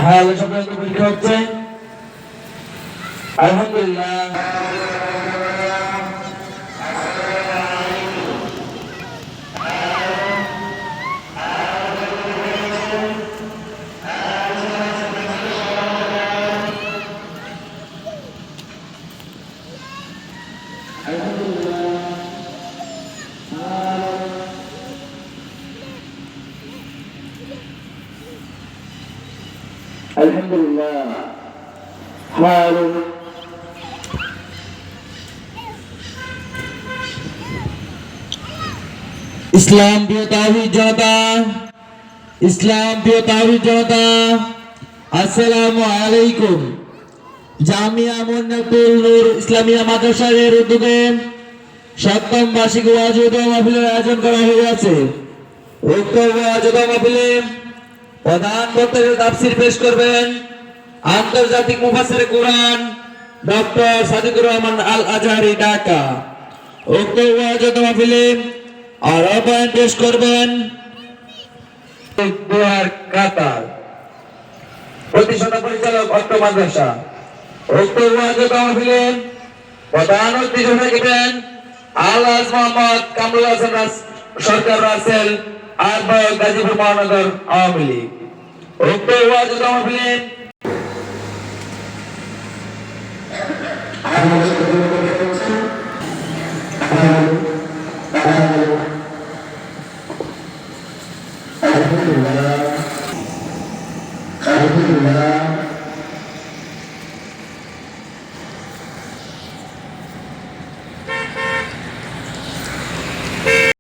হ্যাঁ, সবাই পরীক্ষা হচ্ছে। আলহামদুলিল্লাহ। আলহামদুলিল্লাহ। ভালো। ইসলাম প্রিয় তাওহীদ জনতা, ইসলাম প্রিয় তাওহীদ জনতা, আসসালামু আলাইকুম। জামিয়া মুন্নাতুল নূর ইসলামিয়া মাদ্রাসার উদ্যোগে সপ্তম বার্ষিক ওয়াজ ও দোয়া মাহফিলের আয়োজন করা হয়েছে। উক্ত ওয়াজ ও দোয়া মাহফিলে প্রধান বক্তা তাফসীর পেশ করবেন আন্তর্জাতিক মুফাসসির কোরআন ডক্টর সাদিকুর রহমান আল আজহারি, ঢাকা। উক্ত ওয়াজ ও দোয়া মাহফিলে আরো বয়ান পেশ করবেন দোয়ার কাতার প্রতিষ্ঠাতা পরিচালক অত্র মাদ্রাসা। উক্ত ওয়াজ ও দোয়া মাহফিলে প্রধান অতিথি হিসেবে থাকবেন আলহাজ মোহাম্মদ কামরুল হাসান সরকার রাসেল, আহ্বায়ক গাজীপুর মহানগর আওয়ামী লীগ। উক্ত ওয়াজ ও দোয়া মাহফিলে Alhamdulillah.